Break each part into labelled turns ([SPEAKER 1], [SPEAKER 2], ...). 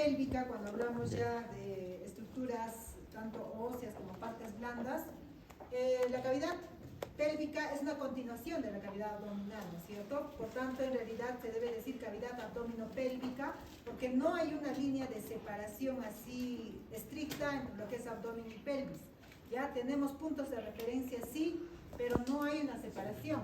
[SPEAKER 1] pélvica, cuando hablamos ya de estructuras tanto óseas como partes blandas, la cavidad pélvica es una continuación de la cavidad abdominal, ¿no es cierto? Por tanto, en realidad se debe decir cavidad abdominopélvica, porque no hay una línea de separación así estricta entre lo que es abdomen y pelvis. Ya tenemos puntos de referencia, sí, pero no hay una separación.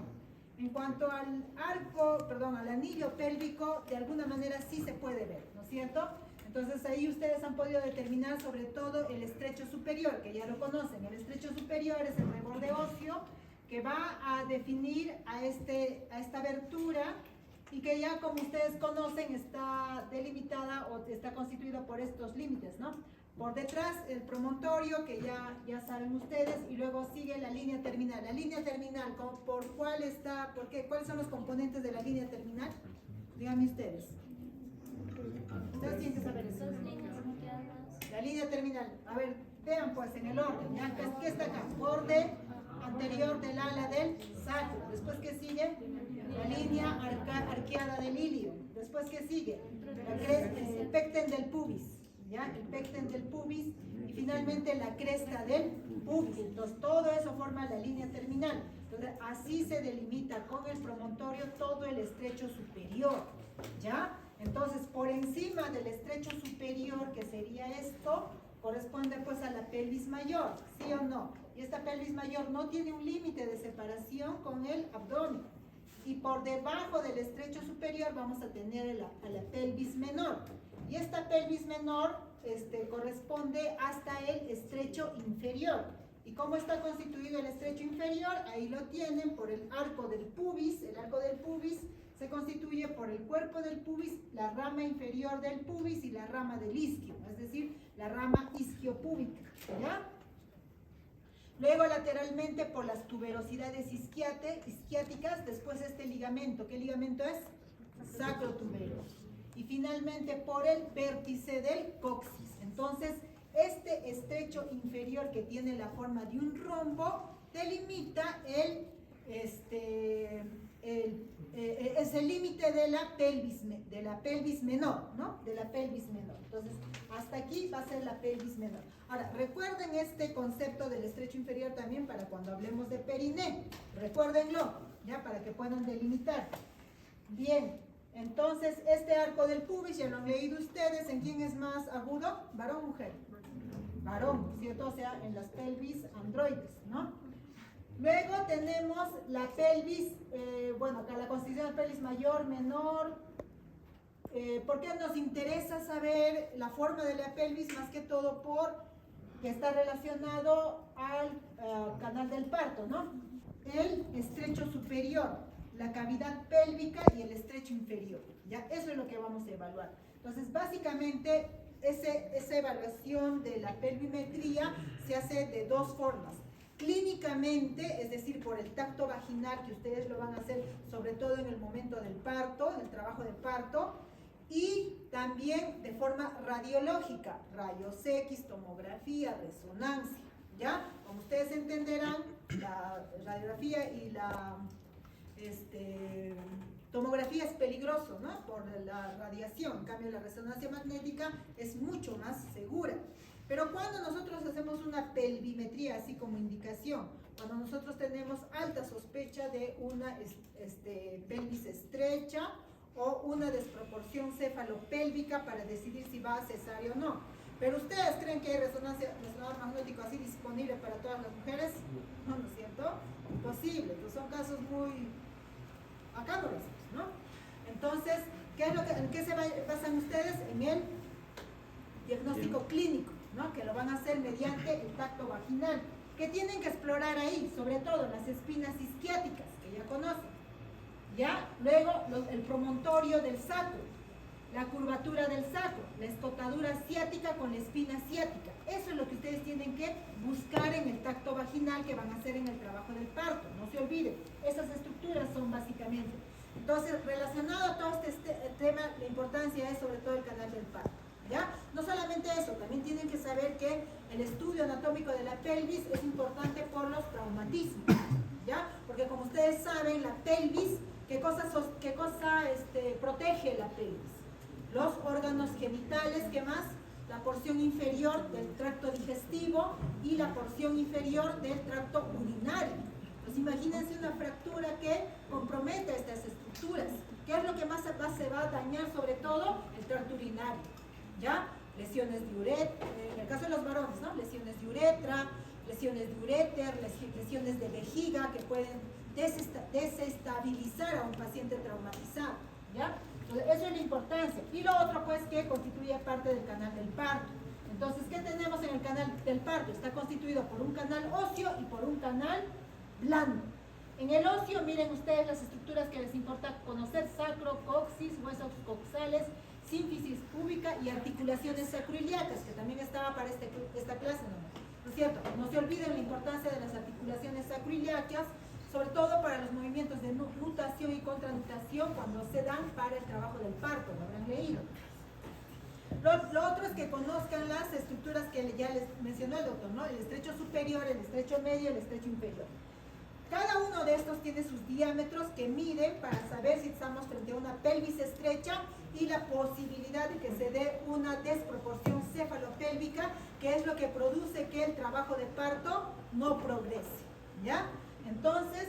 [SPEAKER 1] En cuanto al al anillo pélvico, de alguna manera sí se puede ver, ¿no es cierto? Entonces ahí ustedes han podido determinar sobre todo el estrecho superior, que ya lo conocen. El estrecho superior es el reborde óseo que va a definir a esta abertura y que ya, como ustedes conocen, está delimitada o está constituido por estos límites, ¿no? Por detrás el promontorio, que ya saben ustedes, y luego sigue la línea terminal. La línea terminal, ¿cuáles son los componentes de la línea terminal? Díganme ustedes. Ustedes tienen que saber eso. La línea terminal. A ver, vean pues en el orden. ¿Ya? ¿Qué está acá? Borde anterior del ala del sacro. Después, ¿qué sigue? La línea arqueada del ilio. Después, ¿qué sigue? El pecten del pubis. ¿Ya? El pecten del pubis. Y finalmente la cresta del pubis. Entonces, todo eso forma la línea terminal. Entonces, así se delimita con el promontorio todo el estrecho superior. ¿Ya? Entonces, por encima del estrecho superior, que sería esto, corresponde pues a la pelvis mayor, ¿sí o no? Y esta pelvis mayor no tiene un límite de separación con el abdomen. Y por debajo del estrecho superior vamos a tener a la pelvis menor. Y esta pelvis menor corresponde hasta el estrecho inferior. ¿Y cómo está constituido el estrecho inferior? Ahí lo tienen por el arco del pubis. El arco del pubis se constituye por el cuerpo del pubis, la rama inferior del pubis y la rama del isquio, es decir, la rama isquiopúbica, ¿ya? Luego lateralmente por las tuberosidades isquiáticas, después este ligamento. ¿Qué ligamento es? Sacrotubero. Y finalmente por el vértice del coxis. Entonces, este estrecho inferior, que tiene la forma de un rombo, delimita es el límite de la pelvis menor, ¿no? De la pelvis menor. Entonces, hasta aquí va a ser la pelvis menor. Ahora, recuerden este concepto del estrecho inferior también para cuando hablemos de periné. Recuérdenlo, ¿ya? Para que puedan delimitar. Bien, entonces, este arco del pubis, ya lo han leído ustedes. ¿En quién es más agudo? ¿Varón o mujer? Varón, ¿cierto? O sea, en las pelvis androides, ¿no? Luego tenemos la pelvis, acá la constitución de pelvis mayor, menor. ¿Por qué nos interesa saber la forma de la pelvis? Más que todo porque está relacionado al canal del parto, ¿no? El estrecho superior, la cavidad pélvica y el estrecho inferior, ¿ya? Eso es lo que vamos a evaluar. Entonces, básicamente, esa evaluación de la pelvimetría se hace de dos formas. Clínicamente, es decir, por el tacto vaginal, que ustedes lo van a hacer sobre todo en el momento del parto, en el trabajo de parto, y también de forma radiológica, rayos X, tomografía, resonancia, ¿ya? Como ustedes entenderán, la radiografía y la tomografía es peligroso, ¿no? Por la radiación. En cambio, la resonancia magnética es mucho más segura. Pero cuando nosotros hacemos una pelvimetría, así como indicación, cuando nosotros tenemos alta sospecha de una pelvis estrecha o una desproporción cefalopélvica para decidir si va a cesárea o no. Pero ustedes creen que hay resonador magnético así disponible para todas las mujeres, ¿no? ¿No es cierto? Imposible, pues son casos muy... Acá no lo hacemos, ¿no? Entonces, ¿en qué se basan ustedes? En el diagnóstico clínico, ¿no? Que lo van a hacer mediante el tacto vaginal. ¿Qué tienen que explorar ahí? Sobre todo las espinas isquiáticas, que ya conocen. ¿Ya? Luego, el promontorio del sacro, la curvatura del sacro, la escotadura ciática con la espina ciática. Eso es lo que ustedes tienen que buscar en el tacto vaginal que van a hacer en el trabajo del parto. No se olviden, esas estructuras son básicamente. Entonces, relacionado a todo este tema, la importancia es sobre todo el canal del parto. ¿Ya? No solamente eso, también tienen que saber que el estudio anatómico de la pelvis es importante por los traumatismos, ¿ya? Porque como ustedes saben, la pelvis, ¿qué cosa protege la pelvis? los órganos genitales, ¿qué más? La porción inferior del tracto digestivo y la porción inferior del tracto urinario. Pues imagínense una fractura que compromete estas estructuras. ¿Qué es lo que más se va a dañar? Sobre todo el tracto urinario, ¿ya? Lesiones de uretra, en el caso de los varones, ¿no? Lesiones de uretra, lesiones de uréter, lesiones de vejiga que pueden desestabilizar a un paciente traumatizado, ¿ya? Entonces, eso es la importancia. Y lo otro, pues, que constituye parte del canal del parto. Entonces, ¿qué tenemos en el canal del parto? Está constituido por un canal óseo y por un canal blando. En el óseo, miren ustedes las estructuras que les importa conocer: sacro, coxis, huesos coxales, sínfisis púbica y articulaciones sacroiliacas, que también estaba para esta clase, ¿no es cierto? No se olviden la importancia de las articulaciones sacroiliacas, sobre todo para los movimientos de nutación y contranutación cuando se dan para el trabajo del parto, lo habrán leído. Lo otro es que conozcan las estructuras que ya les mencionó el doctor, ¿no? El estrecho superior, el estrecho medio, el estrecho inferior. Cada uno de estos tiene sus diámetros que miden para saber si estamos frente a una pelvis estrecha y la posibilidad de que se dé una desproporción cefalopélvica, que es lo que produce que el trabajo de parto no progrese, ¿ya? Entonces,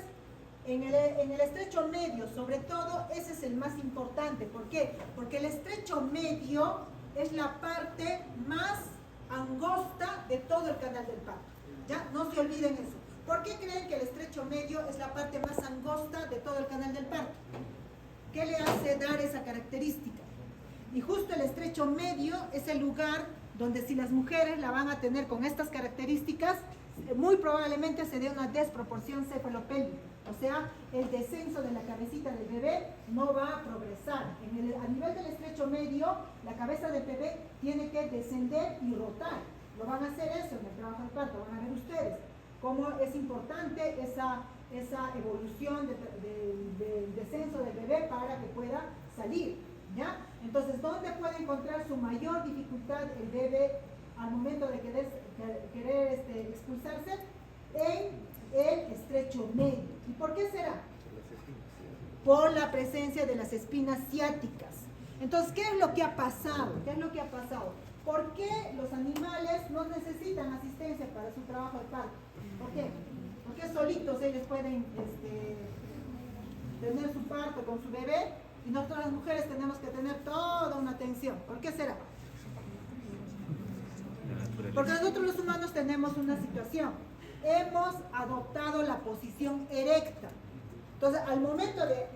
[SPEAKER 1] en el estrecho medio, sobre todo, ese es el más importante. ¿Por qué? Porque el estrecho medio es la parte más angosta de todo el canal del parto, ¿ya? No se olviden eso. ¿Por qué creen que el estrecho medio es la parte más angosta de todo el canal del parto? ¿Qué le hace dar esa característica? Y justo el estrecho medio es el lugar donde, si las mujeres la van a tener con estas características, muy probablemente se dé una desproporción cefalopélvica. O sea, el descenso de la cabecita del bebé no va a progresar. A nivel del estrecho medio, la cabeza del bebé tiene que descender y rotar. Lo van a hacer eso en el trabajo del parto, van a ver ustedes cómo es importante esa evolución del descenso del bebé para que pueda salir, ¿ya? Entonces, ¿dónde puede encontrar su mayor dificultad el bebé al momento de querer expulsarse? En el estrecho medio. ¿Y por qué será? Por la presencia de las espinas ciáticas. Entonces, ¿qué es lo que ha pasado? ¿Qué es lo que ha pasado? ¿Por qué los animales no necesitan asistencia para su trabajo de parto? ¿Por qué? Porque solitos ellos pueden tener su parto con su bebé, y nosotros las mujeres tenemos que tener toda una atención. ¿Por qué será? Porque nosotros los humanos tenemos una situación. Hemos adoptado la posición erecta. Entonces, al momento de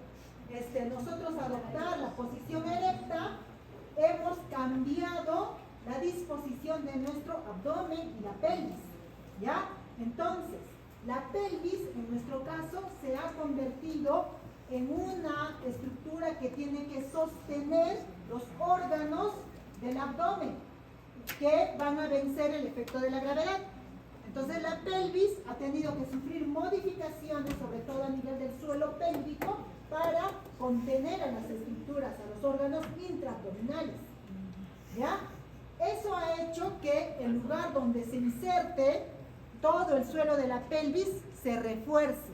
[SPEAKER 1] nosotros adoptar la posición erecta, hemos cambiado la disposición de nuestro abdomen y la pelvis, ¿ya? Entonces, la pelvis, en nuestro caso, se ha convertido en una estructura que tiene que sostener los órganos del abdomen, que van a vencer el efecto de la gravedad. Entonces, la pelvis ha tenido que sufrir modificaciones, sobre todo a nivel del suelo pélvico, para contener a las estructuras, a los órganos intraabdominales, ¿ya? Eso ha hecho que el lugar donde se inserte todo el suelo de la pelvis se refuerce.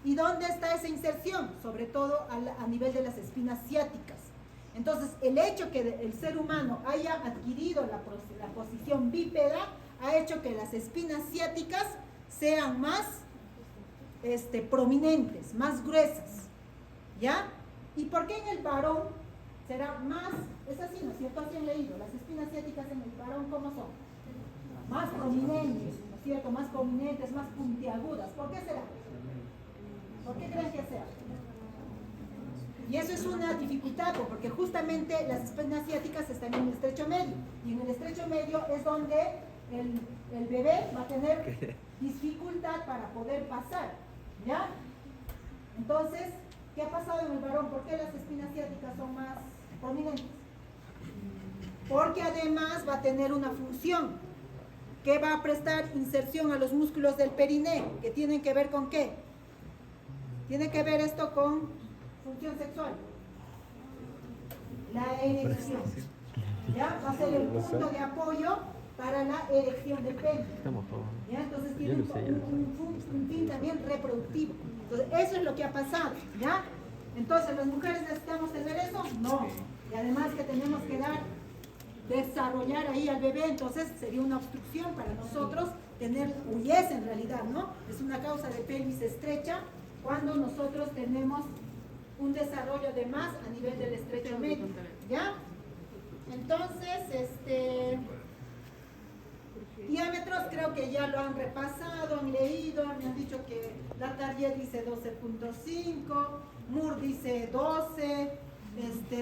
[SPEAKER 1] ¿Y dónde está esa inserción? Sobre todo a nivel de las espinas ciáticas. Entonces, el hecho que el ser humano haya adquirido la posición bípeda ha hecho que las espinas ciáticas sean más prominentes, más gruesas, ¿ya? ¿Y por qué en el varón será más? Es así, ¿no es cierto? Así han leído. Las espinas ciáticas en el varón, ¿cómo son? Más prominentes, ¿no es cierto? Más prominentes, más puntiagudas. ¿Por qué será? ¿Por qué creen que sea? Y eso es una dificultad, porque justamente las espinas ciáticas están en el estrecho medio. Y en el estrecho medio es donde el bebé va a tener dificultad para poder pasar, ¿ya? Entonces, ¿qué ha pasado en el varón? ¿Por qué las espinas ciáticas son más prominentes? Porque además va a tener una función que va a prestar inserción a los músculos del perineo, que tienen que ver ¿con qué? Tiene que ver esto con función sexual. La erección. ¿Ya? Va a ser el punto de apoyo para la erección del pene. ¿Ya? Entonces tiene un fin también reproductivo. Entonces, eso es lo que ha pasado, ¿ya? Entonces, ¿las mujeres necesitamos tener eso? No. Y además que tenemos que desarrollar ahí al bebé, entonces sería una obstrucción para nosotros tener UIS en realidad, ¿no? Es una causa de pelvis estrecha cuando nosotros tenemos un desarrollo de más a nivel del estrecho medio, ¿ya? Entonces, diámetros creo que ya lo han repasado, han leído, me han dicho que la Target dice 12.5, Moore dice 12,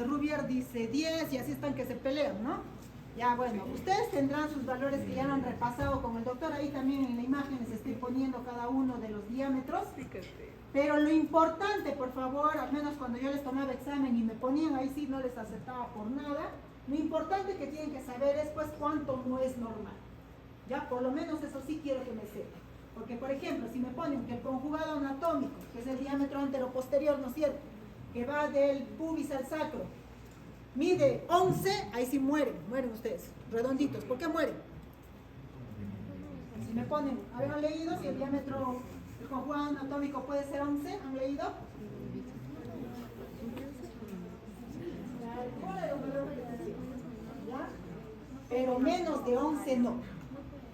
[SPEAKER 1] Rubier dice 10 y así están que se pelean, ¿no? Ya bueno, ustedes tendrán sus valores que ya lo han repasado con el doctor, ahí también en la imagen les estoy poniendo cada uno de los diámetros, pero lo importante, por favor, al menos cuando yo les tomaba examen y me ponían ahí sí no les aceptaba por nada, lo importante que tienen que saber es pues cuánto no es normal. Ya, por lo menos eso sí quiero que me sepan. Porque, por ejemplo, si me ponen que el conjugado anatómico, que es el diámetro anteroposterior, ¿no es cierto?, que va del pubis al sacro, mide 11, ahí sí mueren ustedes, redonditos. ¿Por qué mueren? Si me ponen, ¿habían leído si el diámetro del conjugado anatómico puede ser 11? ¿Han leído? ¿Ya? Pero menos de 11 no.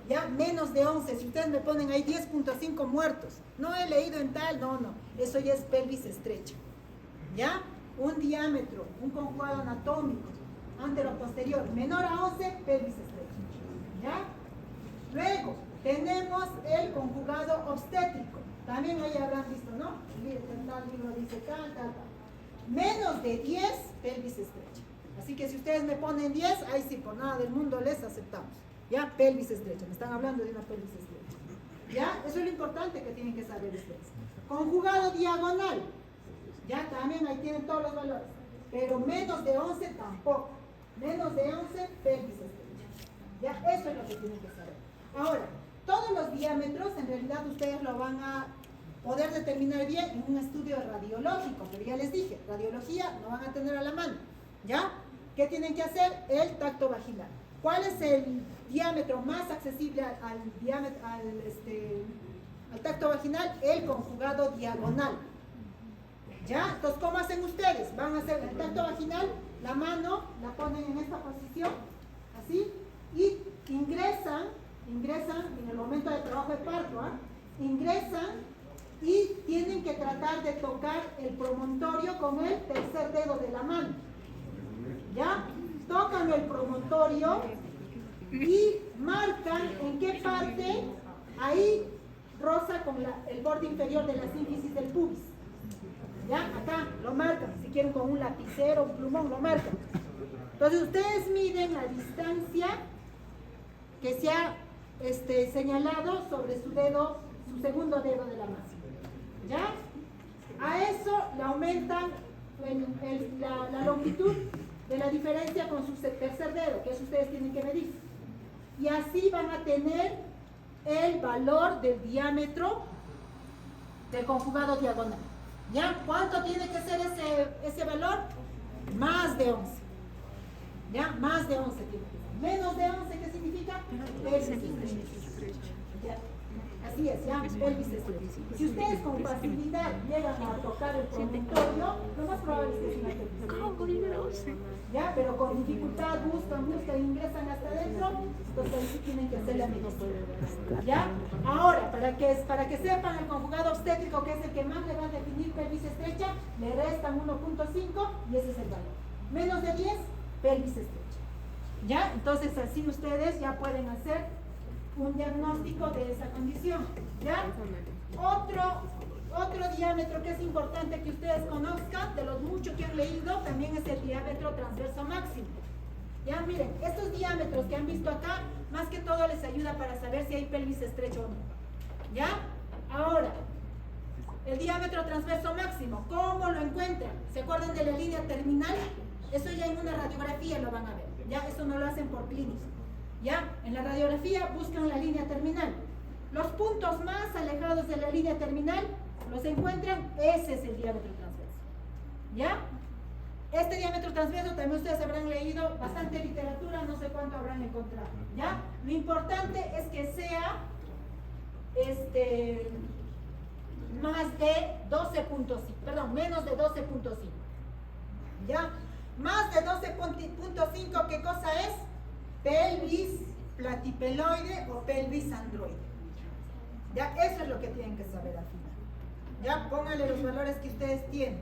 [SPEAKER 1] Ya, menos de 11, si ustedes me ponen ahí 10.5 muertos, no he leído en tal, no, eso ya es pelvis estrecha, ya, un diámetro, un conjugado anatómico, antero-posterior, menor a 11, pelvis estrecha, ya. Luego, tenemos el conjugado obstétrico, también ahí habrán visto, ¿no? Tal libro dice tal, menos de 10, pelvis estrecha, así que si ustedes me ponen 10, ahí sí, por nada del mundo les aceptamos. Ya, pelvis estrecha, me están hablando de una pelvis estrecha. Ya, eso es lo importante que tienen que saber ustedes. Conjugado diagonal, ya también ahí tienen todos los valores, pero menos de 11 tampoco. Menos de 11, pelvis estrecha. Ya, eso es lo que tienen que saber. Ahora, todos los diámetros en realidad ustedes lo van a poder determinar bien en un estudio radiológico, pero ya les dije, radiología no van a tener a la mano. ¿Ya? ¿Qué tienen que hacer? El tacto vaginal. ¿Cuál es el diámetro más accesible al tacto vaginal? El conjugado diagonal. ¿Ya? Entonces, ¿cómo hacen ustedes? Van a hacer el tacto vaginal, la mano la ponen en esta posición, así, y ingresan en el momento de trabajo de parto, ingresan y tienen que tratar de tocar el promontorio con el tercer dedo de la mano. ¿Ya? Tocan el promontorio y marcan en qué parte, ahí roza con el borde inferior de la sínfisis del pubis. ¿Ya? Acá lo marcan, si quieren con un lapicero, un plumón, lo marcan. Entonces ustedes miden la distancia que se ha señalado sobre su dedo, su segundo dedo de la mano. ¿Ya? A eso le aumentan la longitud de la diferencia con su tercer dedo, que eso ustedes tienen que medir. Y así van a tener el valor del diámetro del conjugado diagonal. ¿Ya? ¿Cuánto tiene que ser ese valor? Más de 11. ¿Ya? Más de 11 tiene que ser. Menos de 11, ¿qué significa? Pelvis estrecha. ¿Ya? Así es, ya, pelvis estrecha. Si ustedes con facilidad llegan a tocar el promontorio, lo más probable es que es una pelvis estrecha. ¿Ya? Pero con dificultad buscan, ingresan hasta adentro, entonces ahí sí tienen que hacer la medición. ¿Ya? Ahora, para que sepan el conjugado obstétrico, que es el que más le va a definir pelvis estrecha, le restan 1.5 y ese es el valor. Menos de 10, pelvis estrecha. ¿Ya? Entonces así ustedes ya pueden hacer un diagnóstico de esa condición. ¿Ya? Otro diámetro que es importante que ustedes conozcan, de los muchos que han leído, también es el diámetro transverso máximo. Ya, miren, estos diámetros que han visto acá, más que todo les ayuda para saber si hay pelvis estrecho o no. ¿Ya? Ahora, el diámetro transverso máximo, ¿cómo lo encuentran? ¿Se acuerdan de la línea terminal? Eso ya en una radiografía lo van a ver. Ya, eso no lo hacen por clínica. Ya, en la radiografía buscan la línea terminal. Los puntos más alejados de la línea terminal los encuentran, ese es el diámetro transverso. ¿Ya? Este diámetro transverso también ustedes habrán leído bastante literatura, no sé cuánto habrán encontrado. ¿Ya? Lo importante es que sea
[SPEAKER 2] más de 12.5, perdón, menos de 12.5. ¿Ya? Más de 12.5, ¿qué cosa es? Pelvis platipeloide o pelvis androide. Ya, eso es lo que tienen que saber al final. Ya, pónganle los valores que ustedes tienen.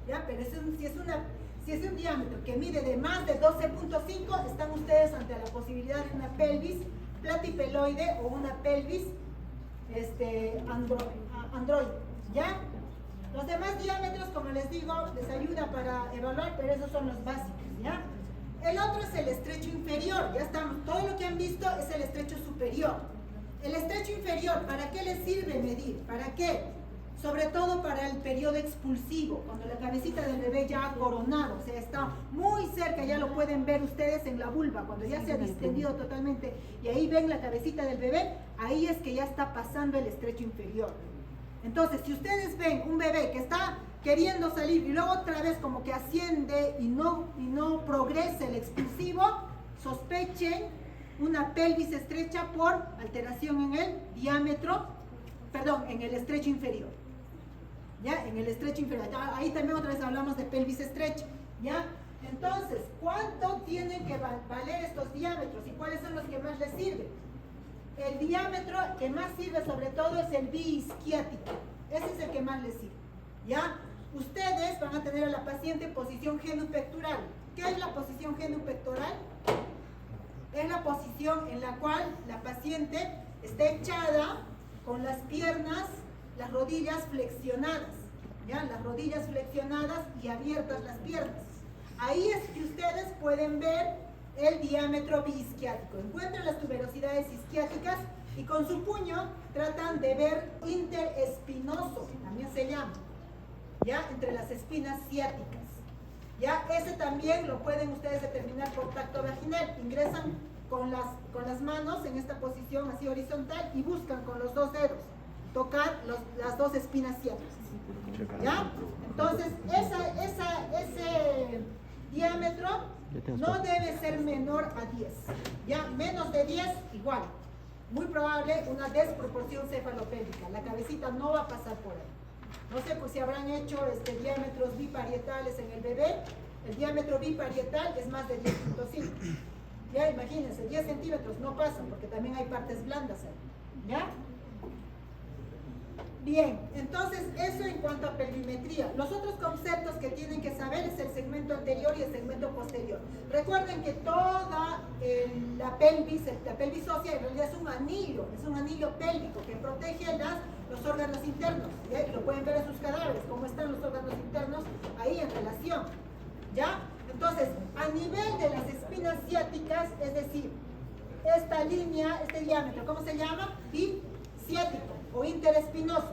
[SPEAKER 2] Ya, pero si es un diámetro que mide de más de 12.5, están ustedes ante la posibilidad de una pelvis platipeloide o una pelvis androide. ¿Ya? Los demás diámetros, como les digo, les ayuda para evaluar, pero esos son los básicos. ¿Ya? El otro es el estrecho inferior. Ya estamos, todo lo que han visto es el estrecho superior. El estrecho inferior, ¿para qué les sirve medir? ¿Para qué? Sobre todo para el periodo expulsivo, cuando la cabecita del bebé ya ha coronado, o sea, está muy cerca, ya lo pueden ver ustedes en la vulva, cuando ya se ha distendido totalmente y ahí ven la cabecita del bebé, ahí es que ya está pasando el estrecho inferior. Entonces, si ustedes ven un bebé que está queriendo salir y luego otra vez como que asciende y no progresa el expulsivo, sospechen una pelvis estrecha por alteración en el diámetro, perdón, en el estrecho inferior. ¿Ya? En el estrecho inferior. Ahí también otra vez hablamos de pelvis estrecha. ¿Ya? Entonces, ¿cuánto tienen que valer estos diámetros y cuáles son los que más les sirven? El diámetro que más sirve sobre todo es el biisquiático. Ese es el que más les sirve. ¿Ya? Ustedes van a tener a la paciente en posición genupectoral. ¿Qué es la posición genupectoral? Es la posición en la cual la paciente está echada con las piernas, las rodillas flexionadas, ¿ya? Las rodillas flexionadas y abiertas las piernas. Ahí es que ustedes pueden ver el diámetro biisquiático. Encuentran las tuberosidades isquiáticas y con su puño tratan de ver interespinoso, también se llama, ¿ya? Entre las espinas ciáticas. Ya, ese también lo pueden ustedes determinar por tacto vaginal. Ingresan con las manos en esta posición así horizontal y buscan con los dos dedos tocar las dos espinas ciáticas. ¿Ya? Entonces, ese diámetro no debe ser menor a 10. ¿Ya? Menos de 10, igual. Muy probable una desproporción cefalopélvica. La cabecita no va a pasar por ahí. No sé pues, si habrán hecho diámetros biparietales en el bebé. El diámetro biparietal es más de 10.5. Ya, imagínense, 10 centímetros no pasan porque también hay partes blandas ahí. ¿Ya? Bien, entonces eso en cuanto a pelvimetría. Los otros conceptos que tienen que saber es el segmento anterior y el segmento posterior. Recuerden que toda la pelvis ósea en realidad es un anillo pélvico que protege los órganos internos. ¿Ya? Y lo pueden ver en sus cadáveres, cómo están los órganos internos ahí en relación. ¿Ya? Entonces, a nivel de las espinas ciáticas, es decir, esta línea, este diámetro, ¿cómo se llama? Biciático o interespinoso.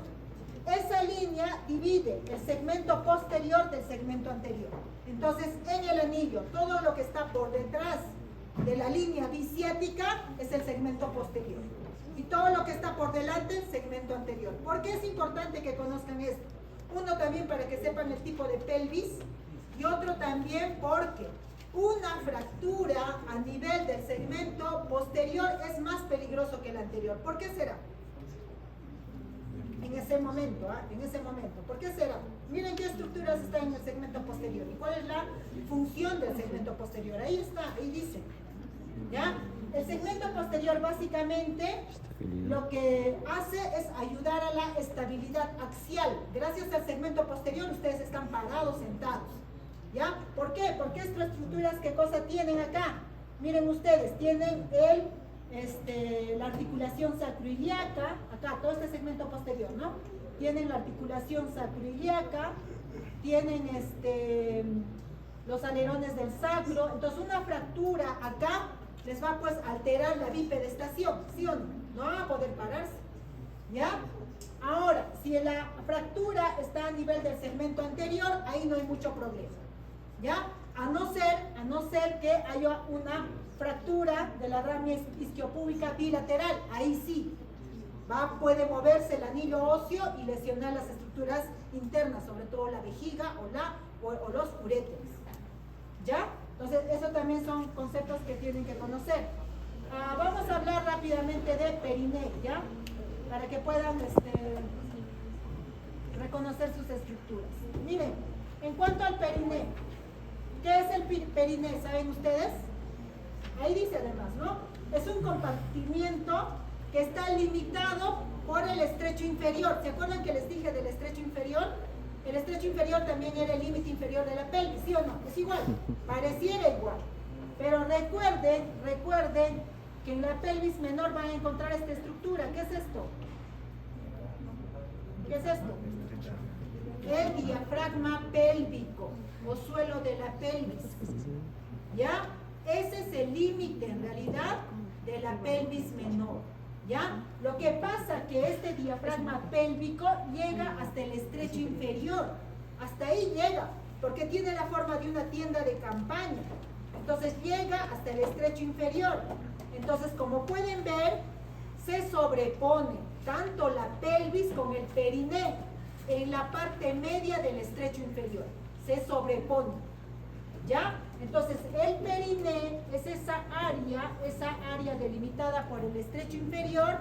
[SPEAKER 2] Esa línea divide el segmento posterior del segmento anterior. Entonces, en el anillo, todo lo que está por detrás de la línea biciática es el segmento posterior. Y todo lo que está por delante, el segmento anterior. ¿Por qué es importante que conozcan esto? Uno también para que sepan el tipo de pelvis y otro también porque una fractura a nivel del segmento posterior es más peligroso que el anterior. ¿Por qué será? En ese momento, ¿por qué será? Miren qué estructuras están en el segmento posterior y cuál es la función del segmento posterior. Ahí está, ahí dice. ¿Ya? El segmento posterior básicamente lo que hace es ayudar a la estabilidad axial. Gracias al segmento posterior ustedes están parados, sentados. ¿Ya? ¿Por qué? Porque estas estructuras, ¿qué cosa tienen acá? Miren ustedes, tienen la articulación sacroiliaca, acá, todo este segmento posterior, ¿no? Tienen la articulación sacroiliaca, tienen los alerones del sacro, entonces una fractura acá les va pues a alterar la bipedestación, ¿sí o no? No van a poder pararse, ¿ya? Ahora, si la fractura está a nivel del segmento anterior, ahí no hay mucho problema, ¿ya? A no ser que haya una fractura de la ramia isquiopúbica bilateral, ahí sí, puede moverse el anillo óseo y lesionar las estructuras internas, sobre todo la vejiga o los uréteres, ¿ya? Entonces, eso también son conceptos que tienen que conocer. Vamos a hablar rápidamente de perineo, ¿ya? Para que puedan reconocer sus estructuras. Miren, en cuanto al periné, ¿qué es el periné? ¿Saben ustedes? Ahí dice además, ¿no? Es un compartimiento que está limitado por el estrecho inferior. ¿Se acuerdan que les dije del estrecho inferior? El estrecho inferior también era el límite inferior de la pelvis, ¿sí o no? Es igual, pareciera igual. Pero recuerden que en la pelvis menor van a encontrar esta estructura. ¿Qué es esto? ¿Qué es esto? El diafragma pélvico o suelo de la pelvis. ¿Ya? Ese es el límite en realidad de la pelvis menor. ¿Ya? Lo que pasa que este diafragma pélvico llega hasta el estrecho inferior. Hasta ahí llega, porque tiene la forma de una tienda de campaña. Entonces llega hasta el estrecho inferior. Entonces, como pueden ver, se sobrepone tanto la pelvis con el periné en la parte media del estrecho inferior. Se sobrepone. ¿Ya? Entonces, el periné es esa área delimitada por el estrecho inferior,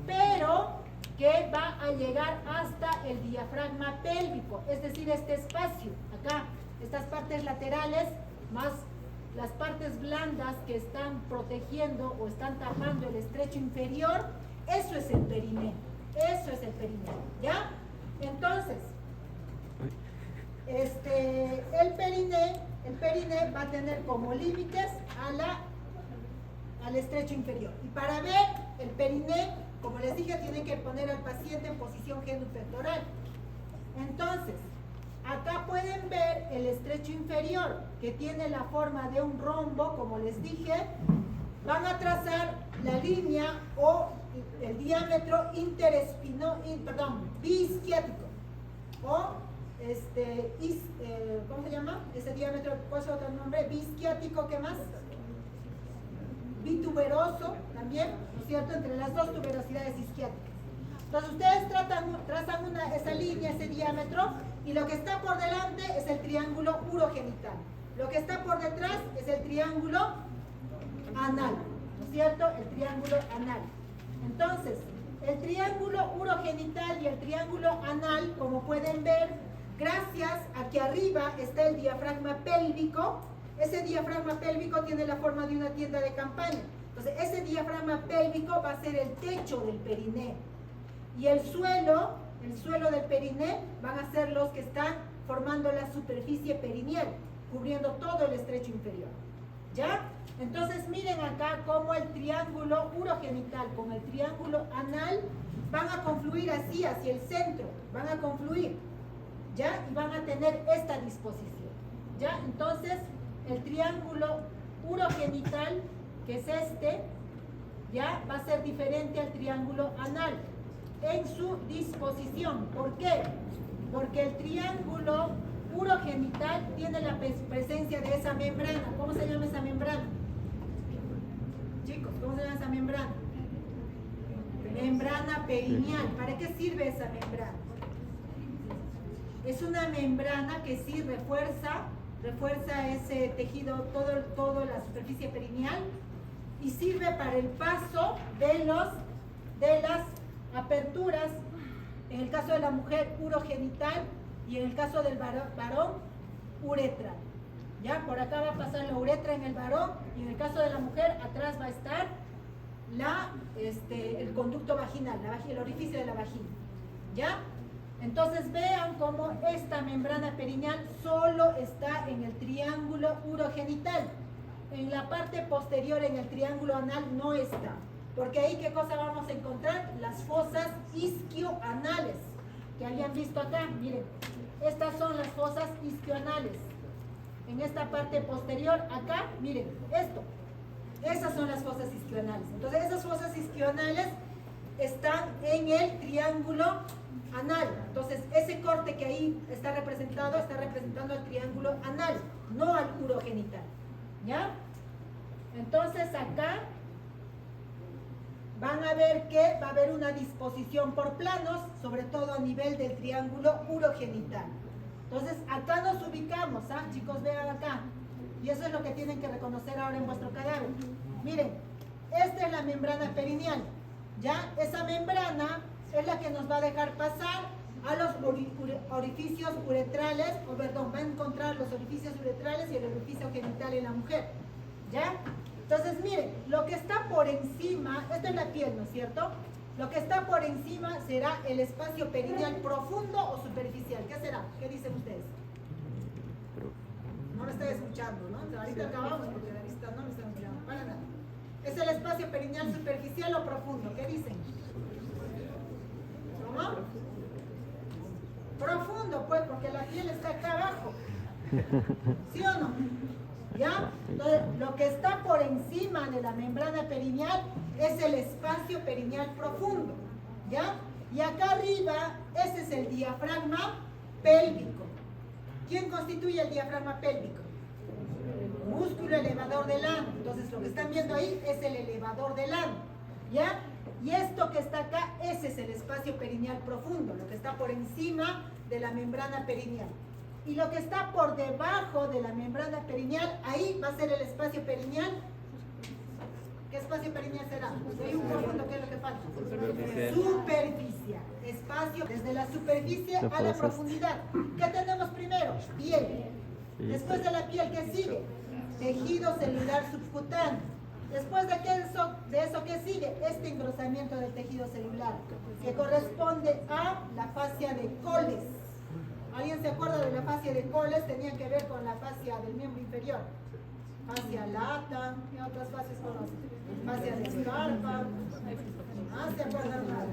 [SPEAKER 2] pero que va a llegar hasta el diafragma pélvico, es decir, este espacio, acá, estas partes laterales, más las partes blandas que están protegiendo o están tapando el estrecho inferior, eso es el periné, ¿ya? Entonces, el periné va a tener como límites al estrecho inferior. Y para ver el periné, como les dije, tienen que poner al paciente en posición genupectoral. Entonces, acá pueden ver el estrecho inferior, que tiene la forma de un rombo, como les dije. Van a trazar la línea o el diámetro biisquiático. O ¿cómo se llama? Ese diámetro, ¿cuál es otro nombre? Biisquiático, ¿qué más? Bituberoso también, ¿no es cierto? Entre las dos tuberosidades isquiáticas. Entonces ustedes trazan esa línea, ese diámetro, y lo que está por delante es el triángulo urogenital. Lo que está por detrás es el triángulo anal, ¿no es cierto? El triángulo anal. Entonces, el triángulo urogenital y el triángulo anal, como pueden ver, gracias a que arriba está el diafragma pélvico, ese diafragma pélvico tiene la forma de una tienda de campaña. Entonces, ese diafragma pélvico va a ser el techo del periné. Y el suelo del periné van a ser los que están formando la superficie perineal, cubriendo todo el estrecho inferior. ¿Ya? Entonces, miren acá cómo el triángulo urogenital con el triángulo anal van a confluir así, hacia el centro. Van a confluir. ¿Ya? Y van a tener esta disposición. ¿Ya? Entonces, el triángulo urogenital, que es ya va a ser diferente al triángulo anal en su disposición. ¿Por qué? Porque el triángulo urogenital tiene la presencia de esa membrana. ¿Cómo se llama esa membrana? Chicos, ¿cómo se llama esa membrana? Membrana perineal. ¿Para qué sirve esa membrana? Es una membrana que sí refuerza ese tejido, toda la superficie perineal, y sirve para el paso de las aperturas, en el caso de la mujer urogenital y en el caso del varón uretra. Ya, por acá va a pasar la uretra en el varón, y en el caso de la mujer atrás va a estar el conducto vaginal, el orificio de la vagina. ¿Ya? Entonces vean cómo esta membrana perineal solo está en el triángulo urogenital. En la parte posterior, en el triángulo anal, no está. Porque ahí, ¿qué cosa vamos a encontrar? Las fosas isquioanales, que habían visto acá. Miren, estas son las fosas isquioanales. En esta parte posterior, acá, miren, esto. Esas son las fosas isquioanales. Entonces, esas fosas isquioanales están en el triángulo anal. Entonces, ese corte que ahí está representando al triángulo anal, no al urogenital. ¿Ya? Entonces, acá van a ver que va a haber una disposición por planos, sobre todo a nivel del triángulo urogenital. Entonces, acá nos ubicamos, ¿ah? Chicos, vean acá. Y eso es lo que tienen que reconocer ahora en vuestro cadáver. Miren, esta es la membrana perineal. ¿Ya? Esa membrana es la que nos va a dejar pasar a los orificios uretrales, o perdón, va a encontrar los orificios uretrales y el orificio genital en la mujer, ¿ya? Entonces, miren, lo que está por encima, esto es la piel, ¿no es cierto? Lo que está por encima será el espacio perineal profundo o superficial. ¿Qué será? ¿Qué dicen ustedes? No me están escuchando, ¿no? Ahorita acabamos porque la vista no me están escuchando, para nada. ¿Es el espacio perineal superficial o profundo? ¿Qué dicen? ¿Cómo? Profundo, pues, porque la piel está acá abajo. ¿Sí o no? ¿Ya? Entonces, lo que está por encima de la membrana perineal es el espacio perineal profundo. ¿Ya? Y acá arriba, ese es el diafragma pélvico. ¿Quién constituye el diafragma pélvico? Músculo elevador del ano. Entonces, lo que están viendo ahí es el elevador del ano. ¿Ya? Y esto que está acá, ese es el espacio perineal profundo, lo que está por encima de la membrana perineal. Y lo que está por debajo de la membrana perineal, ahí va a ser el espacio perineal. ¿Qué espacio perineal será? Soy un profundo, ¿qué es lo que falta? Superficial. Espacio desde la superficie a la profundidad. ¿Qué tenemos primero? Piel. Después de la piel, ¿qué sigue? Tejido celular subcutáneo. Después de eso, ¿qué sigue? Este engrosamiento del tejido celular, que corresponde a la fascia de Coles. ¿Alguien se acuerda de la fascia de Coles? Tenía que ver con la fascia del miembro inferior. Fascia lata, ¿qué otras fascias conocen? Fascia de Scarpa. ¿Ah, se acuerdan más?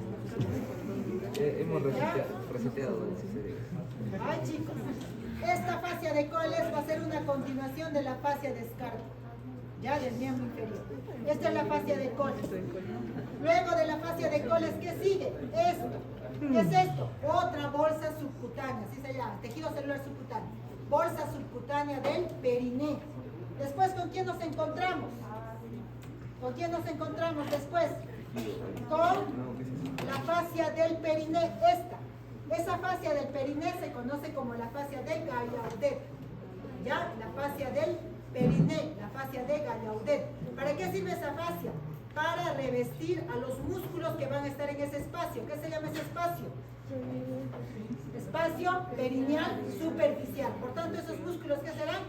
[SPEAKER 3] Hemos reseteado.
[SPEAKER 2] Ay, chicos. Esta fascia de Coles va a ser una continuación de la fascia de Scarpa, ya del miembro inferior. Esta es la fascia de Coles. Luego de la fascia de Coles, ¿qué sigue? Esto. ¿Qué es esto? Otra bolsa subcutánea, así se llama, tejido celular subcutáneo. Bolsa subcutánea del periné. Después, ¿con quién nos encontramos? ¿Con quién nos encontramos después? Con la fascia del periné, esta. Esa fascia del periné se conoce como la fascia de Gallaudet. ¿Ya? La fascia del periné, la fascia de Gallaudet. ¿Para qué sirve esa fascia? Para revestir a los músculos que van a estar en ese espacio. ¿Qué se llama ese espacio? Espacio perineal superficial. Por tanto, esos músculos, ¿qué serán?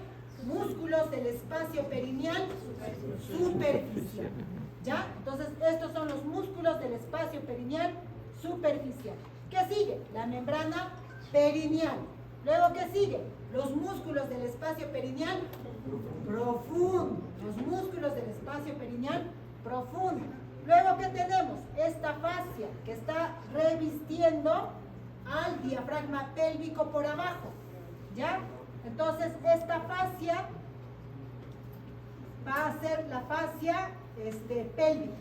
[SPEAKER 2] Músculos del espacio perineal superficial. ¿Ya? Entonces, estos son los músculos del espacio perineal superficial. ¿Qué sigue? La membrana perineal. Luego, ¿qué sigue? Los músculos del espacio perineal profundo. Los músculos del espacio perineal profundo. Luego, ¿qué tenemos? Esta fascia que está revistiendo al diafragma pélvico por abajo. ¿Ya? Entonces, esta fascia va a ser la fascia pélvica,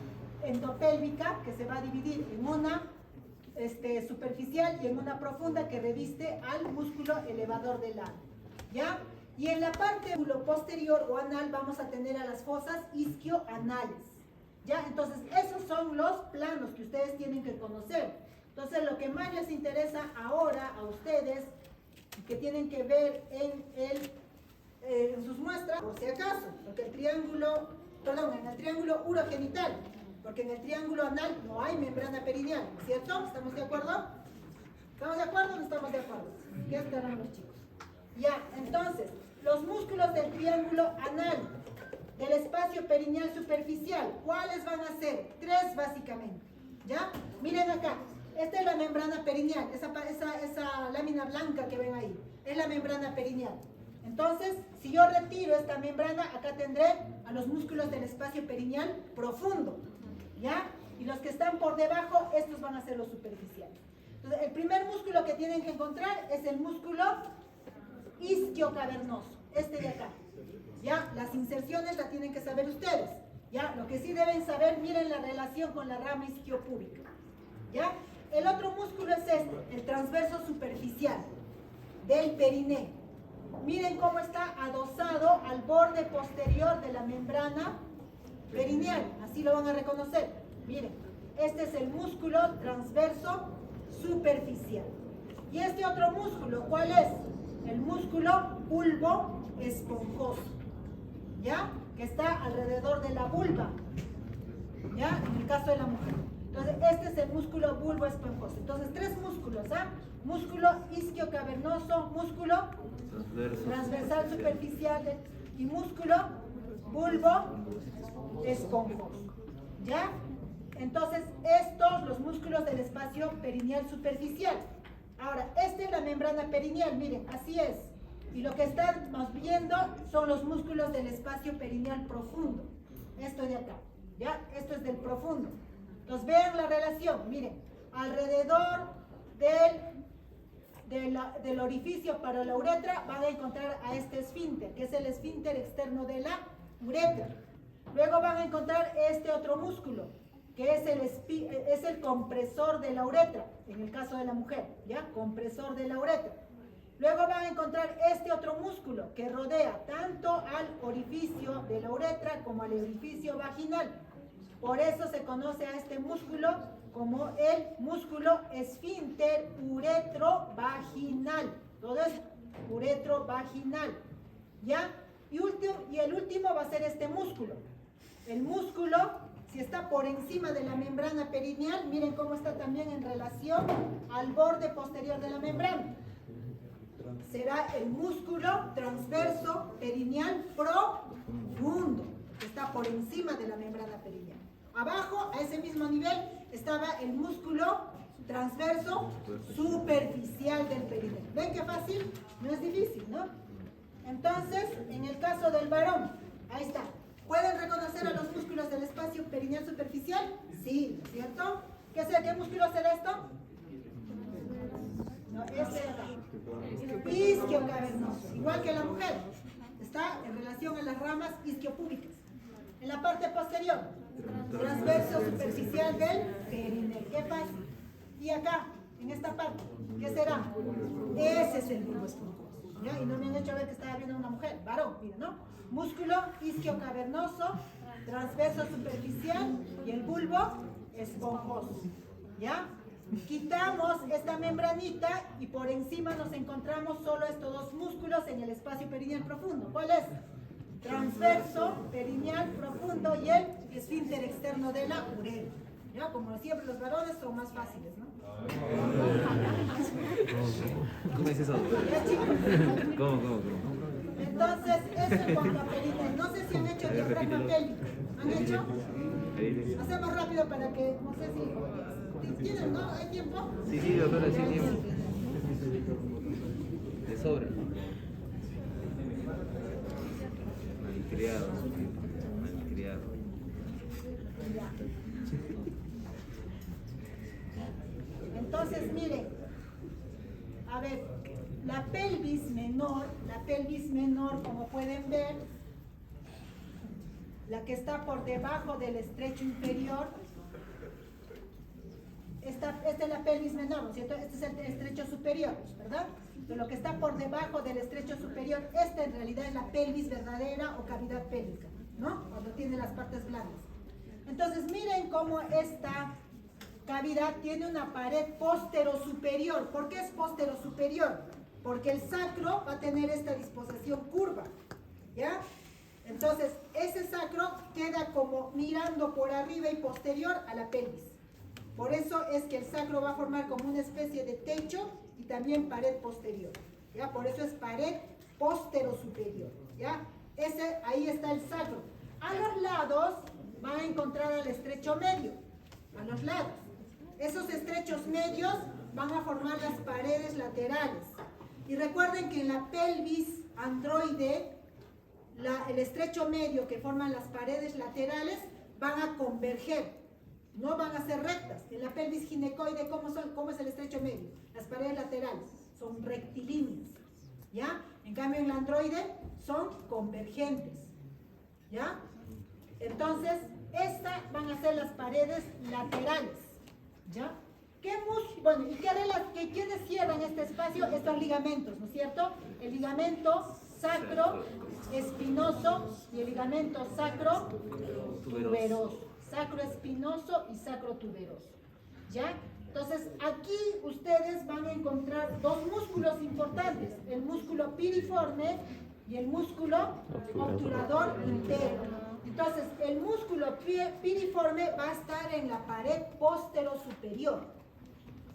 [SPEAKER 2] endopélvica, que se va a dividir en una superficial y en una profunda que reviste al músculo elevador del ano. ¿Ya? Y en la parte posterior o anal vamos a tener a las fosas isquioanales. ¿Ya? Entonces, esos son los planos que ustedes tienen que conocer. Entonces, lo que más les interesa ahora a ustedes, que tienen que ver en sus muestras, por si acaso, porque en el triángulo urogenital, porque en el triángulo anal no hay membrana perineal, ¿cierto? ¿Estamos de acuerdo? ¿Estamos de acuerdo o no estamos de acuerdo? ¿Qué estarán los chicos? Ya, entonces, los músculos del triángulo anal, del espacio perineal superficial, ¿cuáles van a ser? 3 básicamente, ¿ya? Miren acá, esta es la membrana perineal, esa lámina blanca que ven ahí, es la membrana perineal. Entonces, si yo retiro esta membrana, acá tendré a los músculos del espacio perineal profundo, ¿ya? Y los que están por debajo, estos van a ser los superficiales. Entonces, el primer músculo que tienen que encontrar es el músculo isquiocavernoso, este de acá. ¿Ya? Las inserciones las tienen que saber ustedes. ¿Ya? Lo que sí deben saber, miren la relación con la rama isquiopúbica. ¿Ya? El otro músculo es este, el transverso superficial del periné. Miren cómo está adosado al borde posterior de la membrana perineal. Así lo van a reconocer. Miren, este es el músculo transverso superficial. Y este otro músculo, ¿cuál es? El músculo bulbo esponjoso. ¿Ya? Que está alrededor de la vulva. ¿Ya? En el caso de la mujer. Entonces, este es el músculo bulbo esponjoso. Entonces, tres músculos, ¿ah? Músculo isquiocavernoso, músculo transversal superficial y músculo bulbo esponjoso. ¿Ya? Entonces, estos, los músculos del espacio perineal superficial. Ahora, esta es la membrana perineal, miren, así es. Y lo que estamos viendo son los músculos del espacio perineal profundo. Esto de acá, ¿ya? Esto es del profundo. Entonces, vean la relación, miren, alrededor del orificio para la uretra van a encontrar a este esfínter, que es el esfínter externo de la uretra. Luego van a encontrar este otro músculo, que es el compresor de la uretra, en el caso de la mujer, ¿ya? Compresor de la uretra. Luego van a encontrar este otro músculo que rodea tanto al orificio de la uretra como al orificio vaginal. Por eso se conoce a este músculo como el músculo esfínter uretrovaginal. Todo es uretrovaginal, ¿ya? Y el último va a ser este músculo. El músculo, si está por encima de la membrana perineal, miren cómo está también en relación al borde posterior de la membrana. Será el músculo transverso perineal profundo, que está por encima de la membrana perineal. Abajo, a ese mismo nivel, estaba el músculo transverso superficial del perineo. ¿Ven qué fácil? No es difícil, ¿no? Entonces, en el caso del varón, ahí está. ¿Pueden reconocer a los músculos del espacio perineal superficial? Sí, ¿no es cierto? ¿Qué músculo será esto? No, ese es isquiocavernoso, igual que la mujer. Está en relación a las ramas isquiopúbicas. En la parte posterior, transverso superficial del perineo. ¿Qué pasa? Y acá, en esta parte, ¿qué será? Ese es el bulbo esponjoso. ¿Ya? Y no me han hecho ver que estaba viendo una mujer, varón, miren, ¿no? Músculo isquiocavernoso, transverso superficial y el bulbo esponjoso. ¿Ya? Quitamos esta membranita y por encima nos encontramos solo estos dos músculos en el espacio perineal profundo. ¿Cuál es? Transverso perineal profundo y el esfínter externo de la uretra. ¿Ya? Como siempre los varones son más fáciles, ¿no?
[SPEAKER 3] ¿Cómo es eso?
[SPEAKER 2] ¿Ya, chicos?
[SPEAKER 3] ¿Cómo?
[SPEAKER 2] Entonces, eso en cuanto a perineal. No sé si han hecho diafragma pélvico. ¿Han hecho? Hacemos rápido para que, no sé si... ¿Tienen, no? ¿Hay tiempo?
[SPEAKER 3] Sí, doctora, sí, tiempo. De sobra. Malcriado.
[SPEAKER 2] Entonces, miren, a ver, la pelvis menor, como pueden ver, la que está por debajo del estrecho inferior, esta es la pelvis menor, ¿no es cierto? Este es el estrecho superior, ¿verdad? Pero lo que está por debajo del estrecho superior, esta en realidad es la pelvis verdadera o cavidad pélvica, ¿no? Cuando tiene las partes blandas. Entonces, miren cómo esta cavidad tiene una pared póstero-superior. ¿Por qué es póstero-superior? Porque el sacro va a tener esta disposición curva, ¿ya? Entonces, ese sacro queda como mirando por arriba y posterior a la pelvis. Por eso es que el sacro va a formar como una especie de techo y también pared posterior, ¿ya? Por eso es pared póstero-superior, ¿ya? Ahí está el sacro. A los lados van a encontrar al estrecho medio, a los lados. Esos estrechos medios van a formar las paredes laterales. Y recuerden que en la pelvis androide, el estrecho medio que forman las paredes laterales van a converger, no van a ser rectas. En la pelvis ginecoide, ¿cómo es el estrecho medio? Las paredes laterales son rectilíneas, ¿ya? En cambio en la androide son convergentes, ¿ya? Entonces, estas van a ser las paredes laterales, ¿ya? Bueno, ¿y quiénes cierran este espacio? Estos ligamentos, ¿no es cierto? El ligamento sacro espinoso y el ligamento sacro tuberoso. Sacro espinoso y sacro tuberoso, ¿ya? Entonces, aquí ustedes van a encontrar dos músculos importantes, el músculo piriforme y el músculo obturador interno. Entonces, el músculo piriforme va a estar en la pared superior,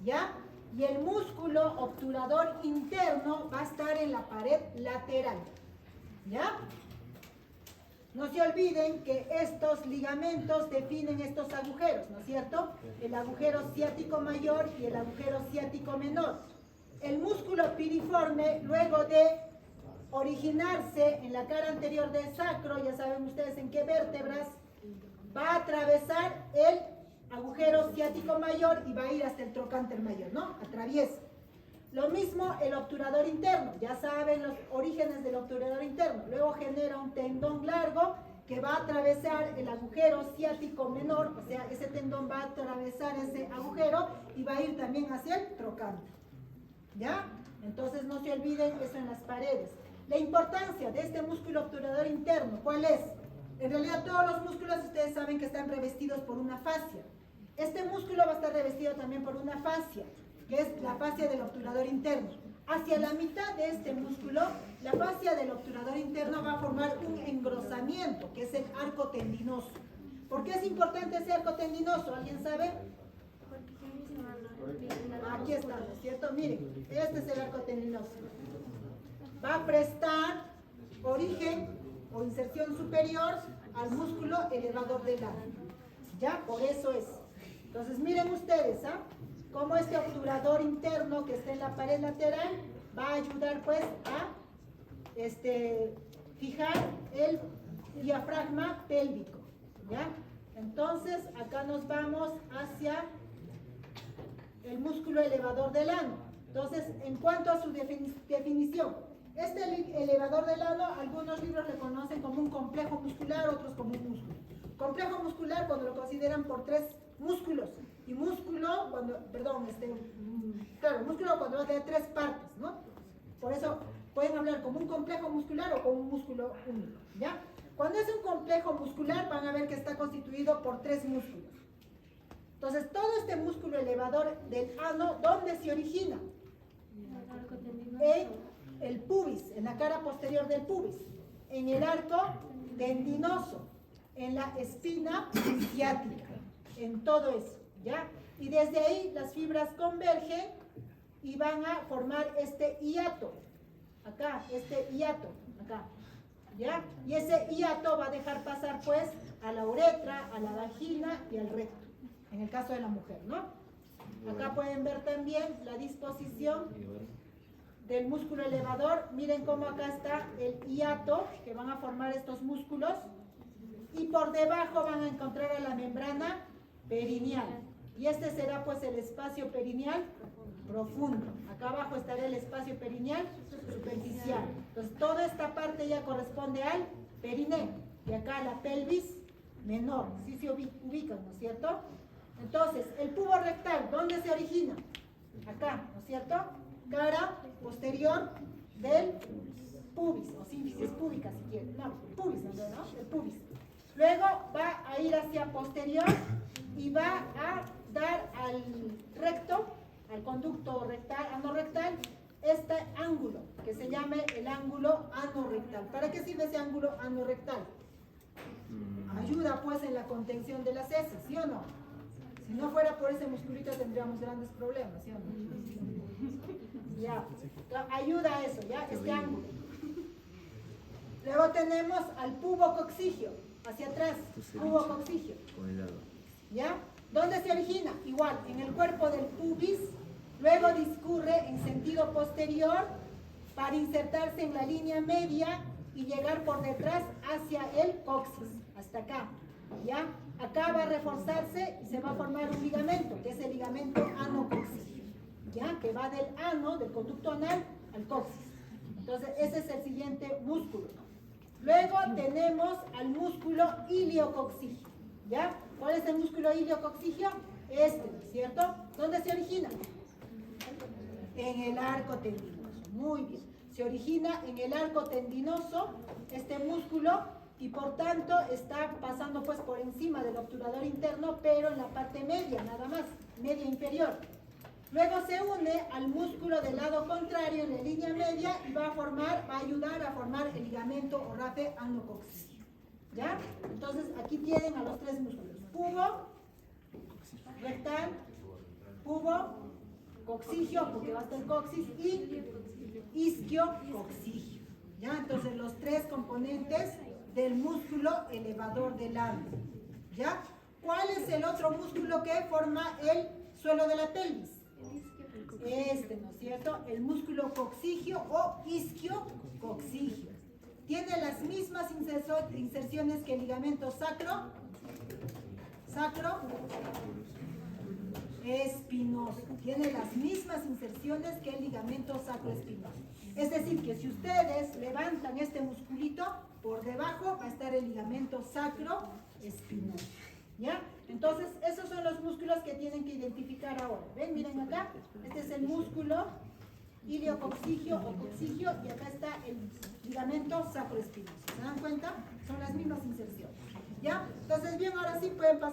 [SPEAKER 2] ¿ya? Y el músculo obturador interno va a estar en la pared lateral, ¿ya? No se olviden que estos ligamentos definen estos agujeros, ¿no es cierto? El agujero ciático mayor y el agujero ciático menor. El músculo piriforme, luego de originarse en la cara anterior del sacro, ya saben ustedes en qué vértebras, va a atravesar el agujero ciático mayor y va a ir hasta el trocánter mayor, ¿no? Atraviesa. Lo mismo el obturador interno, ya saben los orígenes del obturador interno. Luego genera un tendón largo que va a atravesar el agujero ciático menor, o sea, ese tendón va a atravesar ese agujero y va a ir también hacia el trocánter, ¿ya? Entonces no se olviden eso en las paredes. La importancia de este músculo obturador interno, ¿cuál es? En realidad todos los músculos ustedes saben que están revestidos por una fascia. Este músculo va a estar revestido también por una fascia, que es la fascia del obturador interno. Hacia la mitad de este músculo, la fascia del obturador interno va a formar un engrosamiento, que es el arco tendinoso. ¿Por qué es importante ese arco tendinoso? ¿Alguien sabe? Aquí está, ¿no es cierto? Miren, este es el arco tendinoso. Va a prestar origen o inserción superior al músculo elevador del ano. ¿Ya? Por eso es. Entonces, miren ustedes, ¿ah? Cómo este obturador interno que está en la pared lateral va a ayudar pues a fijar el diafragma pélvico, ¿ya? Entonces acá nos vamos hacia el músculo elevador del ano. Entonces, en cuanto a su definición, este elevador del ano, algunos libros le conocen como un complejo muscular, otros como un músculo. Complejo muscular cuando lo consideran por tres músculos, y músculo cuando, músculo cuando va a tener tres partes, ¿no? Por eso pueden hablar como un complejo muscular o como un músculo único, ¿ya? Cuando es un complejo muscular van a ver que está constituido por tres músculos. Entonces, todo este músculo elevador del ano, ¿dónde se origina? En el pubis, en la cara posterior del pubis, en el arco tendinoso, en la espina ciática, en todo eso, ¿ya? Y desde ahí las fibras convergen y van a formar este hiato, acá, este hiato, acá, ¿ya? Y ese hiato va a dejar pasar pues a la uretra, a la vagina y al recto, en el caso de la mujer, ¿no? Acá pueden ver también la disposición del músculo elevador. Miren cómo acá está el hiato que van a formar estos músculos, y por debajo van a encontrar a la membrana perineal, y este será pues el espacio perineal profundo. Acá abajo estará el espacio perineal superficial. Entonces toda esta parte ya corresponde al perineo, y acá la pelvis menor, sí se ubican, ¿no es cierto? Entonces, el pubo rectal, ¿dónde se origina? Acá, ¿no es cierto? Cara posterior del pubis, o sínfisis púbica si quieren. No, pubis, ¿no? El pubis. Luego va a ir hacia posterior y va a dar al recto, al conducto rectal, anorrectal, este ángulo, que se llama el ángulo anorrectal. ¿Para qué sirve ese ángulo anorrectal? Ayuda pues en la contención de las heces, ¿sí o no? Si no fuera por ese musculito tendríamos grandes problemas, ¿sí o no? Ya, ayuda a eso, ¿ya? Este ángulo. Luego tenemos al pubo coccigio, hacia atrás, pubo coccigio. ¿Ya? ¿Dónde se origina? Igual, en el cuerpo del pubis, luego discurre en sentido posterior para insertarse en la línea media y llegar por detrás hacia el coxis, hasta acá, ¿ya? Acá va a reforzarse y se va a formar un ligamento, que es el ligamento ano-coxigio, ¿ya? Que va del ano, del conducto anal, al coxis. Entonces, ese es el siguiente músculo. Luego tenemos al músculo iliococcigio, ¿ya? ¿Cuál es el músculo iliococcigio? Este, ¿no es cierto? ¿Dónde se origina? En el arco tendinoso, muy bien. Se origina en el arco tendinoso, este músculo, y por tanto está pasando pues por encima del obturador interno, pero en la parte media, nada más, media inferior. Luego se une al músculo del lado contrario en la línea media y va a ayudar a formar el ligamento o rafe ano-coccigio. ¿Ya? Entonces aquí tienen a los tres músculos. Pubo, rectal, pubo, coxigio, porque va hasta el coxis, y isquiocoxigio. ¿Ya? Entonces los tres componentes del músculo elevador del ano. ¿Ya? ¿Cuál es el otro músculo que forma el suelo de la pelvis? Este, ¿no es cierto? El músculo coxigio o isquiocoxigio. Tiene las mismas inserciones que el ligamento sacro espinoso. Tiene las mismas inserciones que el ligamento sacroespinoso. Es decir, que si ustedes levantan este musculito, por debajo va a estar el ligamento sacroespinoso. ¿Ya? Entonces, esos son los músculos que tienen que identificar ahora. ¿Ven? Miren acá. Este es el músculo iliocoxigio o coxigio y acá está el ligamento sacroespinoso. ¿Se dan cuenta? Son las mismas inserciones. ¿Ya? Entonces, bien, ahora sí pueden pasar.